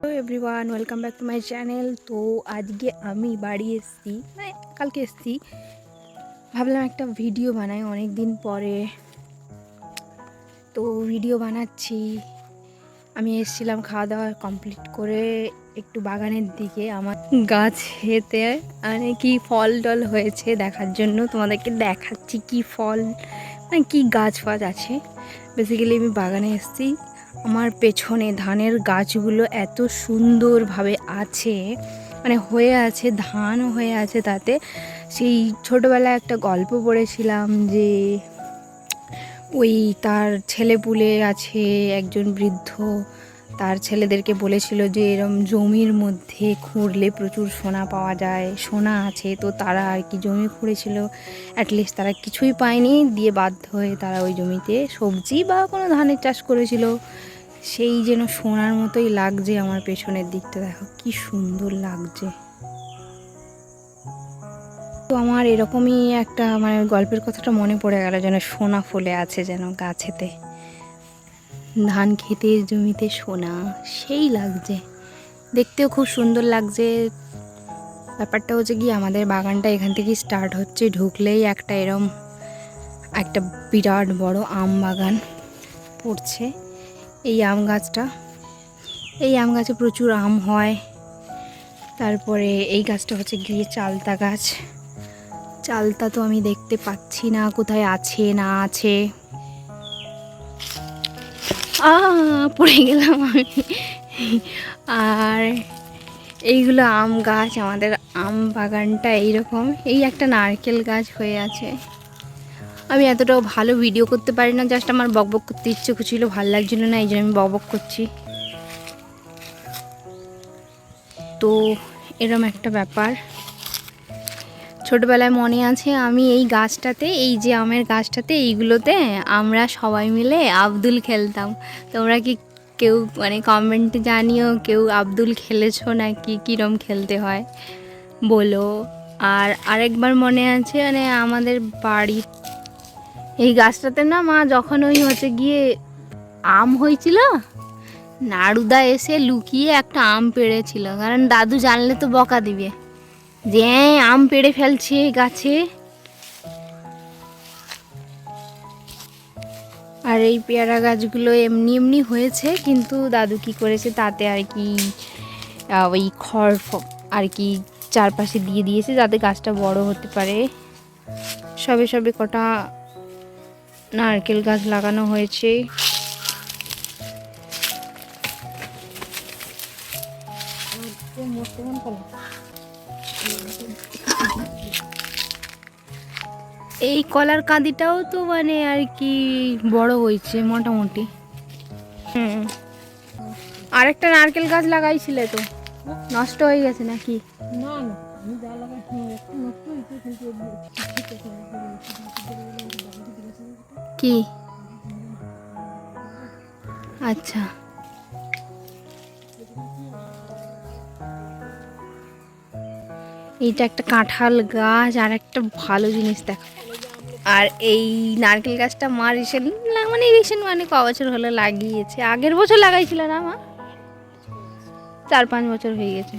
Hello everyone, welcome back to my channel. তো আজকে আমি বাড়ি এসেছি, মানে কালকে এসেছি। ভাবলাম একটা ভিডিও বানাই অনেক দিন পরে, তো ভিডিও বানাচ্ছি। আমি এসেছিলাম খাওয়া দাওয়া কমপ্লিট করে একটু বাগানের দিকে, আমার গাছেতে মানে কি ফল টল হয়েছে দেখার জন্য তোমাদেরকে দেখাচ্ছি কি ফল, মানে কি গাছ ফাছ আছে। বেসিক্যালি আমি বাগানে এসেছি। আমার পেছনে ধানের গাছগুলো এত সুন্দরভাবে আছে, মানে হয়ে আছে, ধানও হয়ে আছে। তাতে সেই ছোটোবেলায় একটা গল্প পড়েছিলাম যে ওই তার ছেলেপুলে আছে, একজন বৃদ্ধ তার ছেলেদেরকে বলেছিল যে এরম জমির মধ্যে খুঁড়লে প্রচুর সোনা পাওয়া যায়, সোনা আছে। তো তারা আর কি জমি খুঁড়েছিল, অ্যাটলিস্ট তারা কিছুই পায়নি, দিয়ে বাধ্য হয়ে তারা ওই জমিতে সবজি বা কোনো ধানের চাষ করেছিল। সেই যেন সোনার মতোই লাগছে। আমার পেছনের দিকটা দেখো কি সুন্দর লাগছে। তো আমার এরকমই একটা মানে গল্পের কথাটা মনে পড়ে গেল, যেন সোনা ফলে আছে যেন গাছেতে, ধান ক্ষেতের জমিতে সোনা, সেই লাগছে, দেখতেও খুব সুন্দর লাগছে। ব্যাপারটা হচ্ছে কি, আমাদের বাগানটা এখান থেকেই স্টার্ট হচ্ছে, ঢুকলেই একটা এরম একটা বিরাট বড় আম বাগান পড়ছে। এই আম গাছটা, এই আম গাছে প্রচুর আম হয়। তারপরে এই গাছটা হচ্ছে গিয়ে চালতা গাছ। চালতা তো আমি দেখতে পাচ্ছি না কোথায় আছে না আছে। পড়ে গেলাম আমি। আর এইগুলো আম গাছ, আমাদের আম বাগানটা এইরকম। এই একটা নারকেল গাছ হয়ে আছে। আমি এতটাও ভালো ভিডিও করতে পারি না, জাস্ট আমার বকবক করতে ইচ্ছে ছিল, ভালো লাগছিল না, এই জন্য আমি বকবক করছি। তো এরম একটা ব্যাপার। ছোটোবেলায় মনে আছে আমি এই গাছটাতে, এই যে আমের গাছটাতে, এইগুলোতে আমরা সবাই মিলে আব্দুল খেলতাম। তোমরা কি কেউ মানে কমেন্টে জানিও কেউ আব্দুল খেলেছো নাকি, কীরম খেলতে হয় বলো। আর আরেকবার মনে আছে, মানে আমাদের বাড়ি এই গাছটাতে না, মা যখন ওই হচ্ছে গিয়ে আম হয়েছিল, নাড়ুদা এসে লুকিয়ে একটা আম পেড়েছিল, কারণ দাদু জানলে তো বকা দিবে যে আম পেড়ে ফেলছে গাছে। আর এই পেয়ারা গাছগুলো এমনি এমনি হয়েছে, কিন্তু দাদু কি করেছে তাতে আর কি ওই খড় আর কি চারপাশে দিয়ে দিয়েছে, যাতে গাছটা বড় হতে পারে। সবে সবে কটা নারকেল গাছ লাগানো হয়েছে। এই কলার কাঁদিটাও তো মানে আর কি বড় হয়েছে মোটামুটি। আরেকটা নারকেল গাছ লাগাইছিলে তো, নষ্ট হয়ে গেছে নাকি? না না, আমি যা লাগাইছি একটু নষ্ট হয়েছে, কিন্তু কি আচ্ছা, এইটা একটা কাঁঠাল গাছ। আর একটা ভালো জিনিস দেখো, আর এই নারকেল গাছটা মা রিসেন্ট মানে ক বছর হলো লাগিয়েছে, আগের বছর লাগাইছিল না মা, 4-5 বছর হয়ে গেছে।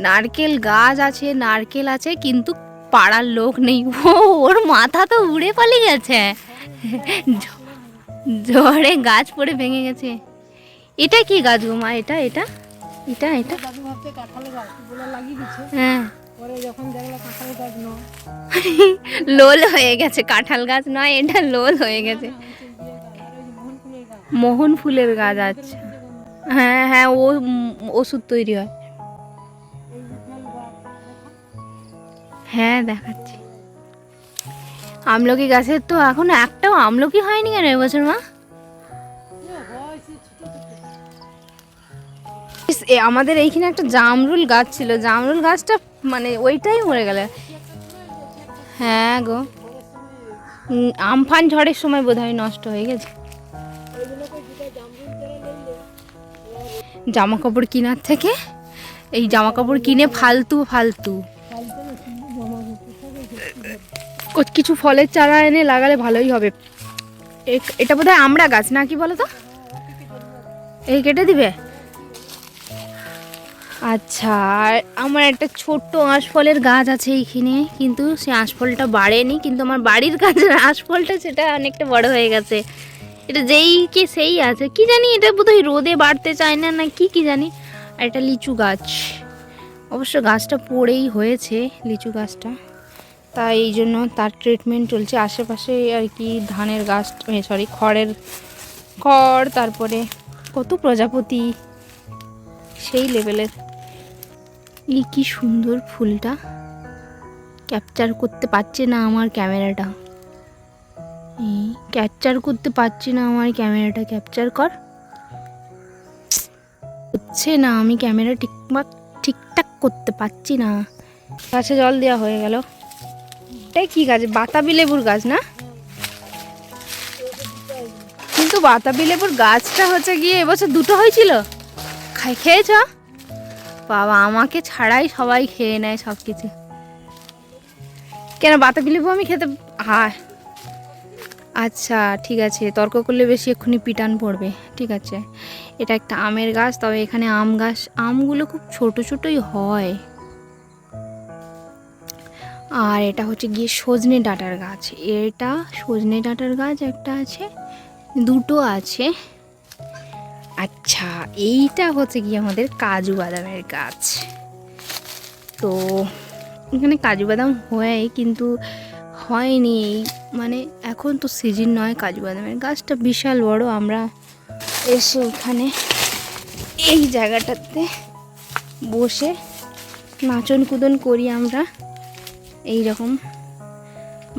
নারকেল গাছ আছে, নারকেল আছে, কিন্তু পাড়ার লোক নেই। ওর মাথা তো উড়ে পালিয়ে গেছে, ঝড়ে গাছ পড়ে ভেঙে গেছে। এটা কি গাছ গো মা? এটা এটা এটা এটা দাদু ভাবছে কাঁঠাল গাছ বলে লাগিয়ে দিচ্ছে, হ্যাঁ, পরে যখন দেখলো কাঁঠাল গাছ নয়, লোল হয়ে গেছে। কাঁঠাল গাছ নয়, এটা লোল হয়ে গেছে। মোহন ফুলের গাছ আছে, হ্যাঁ হ্যাঁ, ও ওষুধ তৈরি হয়। হ্যাঁ দেখাচ্ছি। আমলকি গাছের তো এখনো একটাও আমলকি হয়নি কেন এবছর মা? আমাদের এইখানে একটা জামরুল গাছ ছিল, জামরুল গাছটা মানে ওইটাই মরে গেল। হ্যাঁ গো, আমফান ঝড়ের সময় বোধহয় নষ্ট হয়ে গেছে। জামা কাপড় কেনার থেকে, এই জামা কাপড় কিনে ফালতু ফালতু কিছু ফলের চারা এনে লাগালে ভালোই হবে। এটা বোধহয় আমড়া গাছ না কি বলো তো? এই কেটে দিবে। আচ্ছা, আর আমার একটা ছোট্ট আঁশফলের গাছ আছে এইখানে, কিন্তু সে আঁশফলটা বাড়েনি, কিন্তু আমার বাড়ির কাছে আঁশফলটা সেটা অনেকটা বড় হয়ে গেছে। এটা যেই কি সেই আছে, কি জানি এটা বোধহয় রোদে বাড়তে চায় না, না কি কি জানি। আর এটা লিচু গাছ, অবশ্য গাছটা পড়েই হয়েছে লিচু গাছটা, তাই এই জন্য তার ট্রিটমেন্ট চলছে। আশেপাশে আর কি ধানের গাছ, সরি খড়, তারপরে কত প্রজাপতি সেই লেভেলের। এই কি সুন্দর ফুলটা, ক্যাপচার করতে পারছে না আমার ক্যামেরাটা, ক্যাপচার করতে পারছি না আমার ক্যামেরাটা, ক্যাপচার কর, হচ্ছে না, আমি ক্যামেরা ঠিকঠাক করতে পারছি না। গাছে জল দেওয়া হয়ে গেল। এটাই কি গাছ? বাতাবি লেবুর গাছ না? কিন্তু বাতাবি লেবুর গাছটা হচ্ছে গিয়ে এবছর দুটো হয়েছিল। খেয়েছ? বাবা, আমাকে ছাড়াই সবাই খেয়ে নেয় সব কিছু। কেন বাতাবি লেবু আমি খেতে হয়? আচ্ছা ঠিক আছে, তর্ক করলে বেশি এক্ষুনি পিটান পড়বে। ঠিক আছে, এটা একটা আমের গাছ, তবে এখানে আম গাছ, আমগুলো খুব ছোট ছোটই হয়। আর এটা হচ্ছে গিয়ে সজনে ডাঁটার গাছ। এটা সজনে ডাঁটার গাছ একটা আছে, দুটো আছে। আচ্ছা, এইটা হচ্ছে গিয়ে আমাদের কাজু বাদামের গাছ। তো এখানে কাজু বাদাম হয়, কিন্তু হয়নি, মানে এখন তো সিজন নয় কাজু বাদামের। গাছটা বিশাল বড়। আমরা এসে এখানে এই জায়গাটাতে বসে নাচন কুদন করি আমরা। এই রকম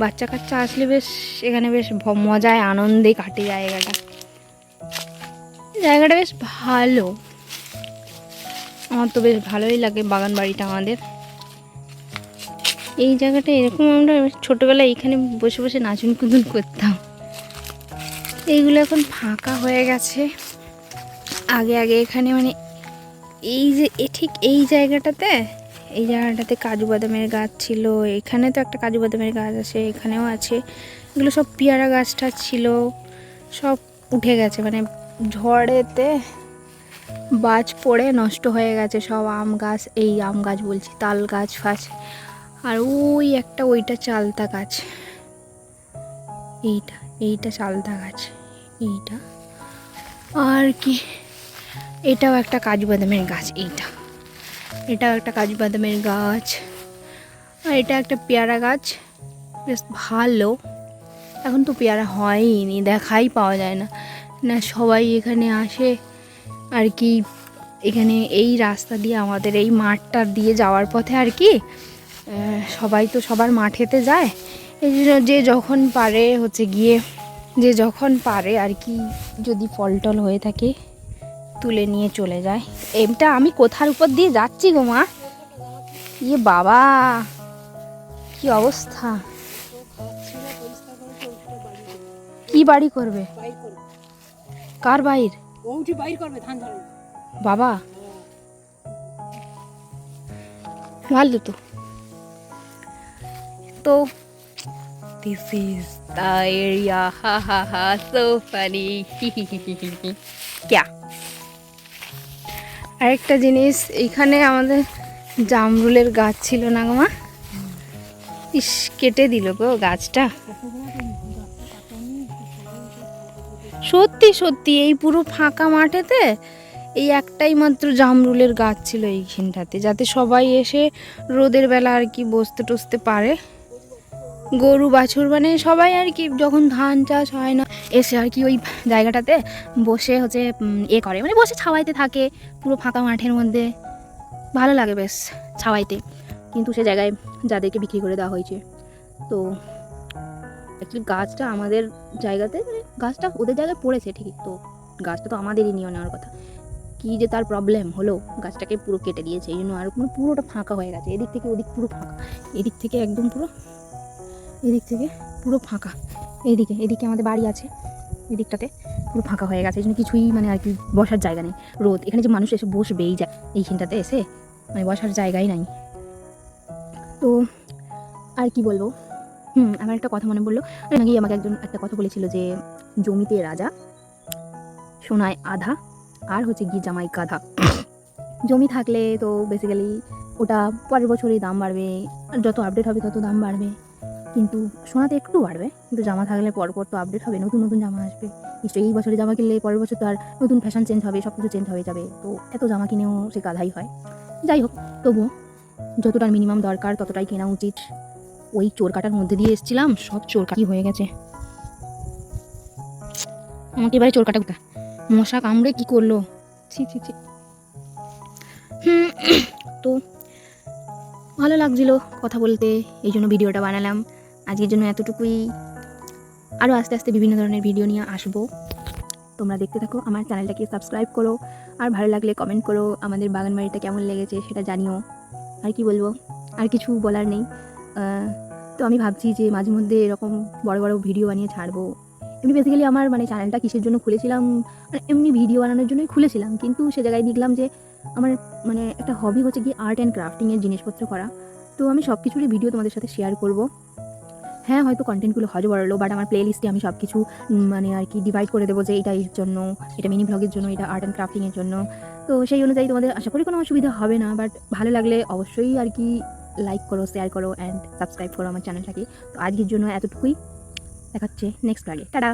বাচ্চা কাচ্চা আসলে বেশ এখানে বেশ মজায় আনন্দে কাটে জায়গাটা। জায়গাটা বেশ ভালো, আমার তো বেশ ভালোই লাগে বাগান বাড়িটা আমাদের। এই জায়গাটা এরকম আমরা ছোটোবেলায় এখানে বসে বসে নাচন কুদন করতাম। এইগুলো এখন ফাঁকা হয়ে গেছে। আগে আগে এখানে মানে এই যে ঠিক এই জায়গাটাতে কাজু বাদামের গাছ ছিল। এখানে তো একটা কাজু বাদামের গাছ আছে, এখানেও আছে। এগুলো সব পেয়ারা গাছটা ছিল, সব উঠে গেছে, মানে ঝড়েতে বাজ পড়ে নষ্ট হয়ে গেছে সব। আম গাছ, এই আম গাছ বলছি, তাল গাছ ফাছ। আর ওই একটা ওইটা চালতা গাছ, এইটা চালতা গাছ, এইটা। আর কি, এটাও একটা কাজু বাদামের গাছ, এটাও একটা কাজু বাদামের গাছ। আর এটা একটা পেয়ারা গাছ, বেশ ভালো। এখন তো পেয়ারা হয়নি, দেখাই পাওয়া যায় না। না সবাই এখানে আসে আর কি, এখানে এই রাস্তা দিয়ে আমাদের এই মাঠটা দিয়ে যাওয়ার পথে আর কি সবাই তো সবার মাঠেতে যায়। এই জন্য যে যখন পারে হচ্ছে গিয়ে, যে যখন পারে আর কি, যদি ফল টল হয়ে থাকে তুলে নিয়ে চলে যায়। এটা আমি কোথার উপর দিয়ে যাচ্ছি গো মা, ইয়ে বাবা কি অবস্থা! কি বাড়ি করবে? কার বাইর? বাবা ভালো তো। তো this is the area, ha ha ha, so funny. क्या আরেকটা জিনিস, এখানে আমাদের জামরুলের গাছ ছিল না গো মা, ইস কেটে দিল গো গাছটা। সত্যি সত্যি এই পুরো ফাঁকা মাঠেতে এই একটাই মাত্র জামরুলের গাছ ছিল এইখানটাতে, যাতে সবাই এসে রোদের বেলা আর কি বসতে টসতে পারে। গরু বাছুর মানে সবাই আর কি, যখন ধান চাষ হয় না এসে আর কি ওই জায়গাটাতে বসে হচ্ছে করে, মানে বসে ছাওয়াইতে থাকে পুরো ফাঁকা মাঠের মধ্যে। ভালো লাগে বেশ ছাওয়াইতে। কিন্তু সে জায়গায় যাদেরকে বিক্রি করে দেওয়া হয়েছে, তো অ্যাকচুয়ালি গাছটা আমাদের জায়গাতে, মানে গাছটা ওদের জায়গায় পড়েছে ঠিকই, তো গাছটা তো আমাদেরই নিয়ে নেওয়ার কথা। কী যে তার প্রবলেম হলো, গাছটাকে পুরো কেটে দিয়েছে, এই জন্য আর কোনো পুরোটা ফাঁকা হয়ে গেছে। এদিক থেকে ওদিক পুরো ফাঁকা, এদিক থেকে একদম পুরো, এদিক থেকে পুরো ফাঁকা। এদিকে আমাদের বাড়ি আছে, এদিকটাতে পুরো ফাঁকা হয়ে গেছে। এই জন্য কিছুই মানে আর কি বসার জায়গা নেই। রোদ, এখানে যে মানুষ এসে বসবেই যায় এইখানটাতে এসে, মানে বসার জায়গাই নাই। তো আর কি বলবো, আমার একটা কথা মনে পড়লো। নাকি আমাকে একজন একটা কথা বলেছিল যে জমিতে রাজা, সোনায় আধা, আর হচ্ছে গিয়ে জামাই গাধা। জমি থাকলে তো বেসিক্যালি ওটা পরের বছরই দাম বাড়বে, আর যত আপডেট হবে তত দাম বাড়বে। কিন্তু সোনাতে একটু বাড়বে, কিন্তু জামা থাকলে পরপর তো আপডেট হবে, নতুন নতুন জামা আসবে। নিশ্চয়ই এই বছরে জামা কিনলে পরের বছর তো আর নতুন ফ্যাশন চেঞ্জ হবে, সব কিছু চেঞ্জ হয়ে যাবে, তো এত জামা কিনেও সে গাধাই হয়। যাই হোক, তবুও যতটা মিনিমাম দরকার ততটাই কেনা উচিত। ওই চোর কাটার মধ্যে দিয়ে এসেছিলাম, সব চোর কাটি হয়ে গেছে। আমাকে এবারে চোর কাটা কোথা, মশা কামড়ে কি করলো, ছি ছি ছি। তো ভালো লাগছিল কথা বলতে, এই জন্য ভিডিওটা বানালাম। আজকের জন্য এতটুকুই, আরও আস্তে আস্তে বিভিন্ন ধরনের ভিডিও নিয়ে আসবো। তোমরা দেখতে থাকো, আমার চ্যানেলটাকে সাবস্ক্রাইব করো, আর ভালো লাগলে কমেন্ট করো, আমাদের বাগান বাড়িটা কেমন লেগেছে সেটা জানিও। আর কি বলবো, আর কিছু বলার নেই। তো আমি ভাবছি যে মাঝে মধ্যে এরকম বড় বড় ভিডিও বানিয়ে ছাড়বো। এমনি বেসিক্যালি আমার মানে চ্যানেলটা কিসের জন্য খুলেছিলাম, মানে এমনি ভিডিও বানানোর জন্যই খুলেছিলাম, কিন্তু সে জায়গায় দেখলাম যে আমার মানে একটা হবি হচ্ছে কি আর্ট অ্যান্ড ক্রাফটিংয়ের জিনিসপত্র করা। তো আমি সব কিছুরই ভিডিও তোমাদের সাথে শেয়ার করব। হ্যাঁ, হয়তো কন্টেন্টগুলো হয়তো বড়লো, বাট আমার প্লে লিস্টে আমি সব কিছু মানে আর কি ডিভাইড করে দেবো যে এটা এর জন্য, এটা মিনি ব্লগের জন্য, এটা আর্ট অ্যান্ড ক্রাফটিংয়ের জন্য। তো সেই অনুযায়ী তোমাদের আশা করি কোনো অসুবিধা হবে না, বাট ভালো লাগলে অবশ্যই আর কি লাইক করো, শেয়ার করো অ্যান্ড সাবস্ক্রাইব করো আমার চ্যানেলটাকে। তো আজকের জন্য এতটুকুই, দেখাচ্ছে নেক্সট ব্লগে, টাটা।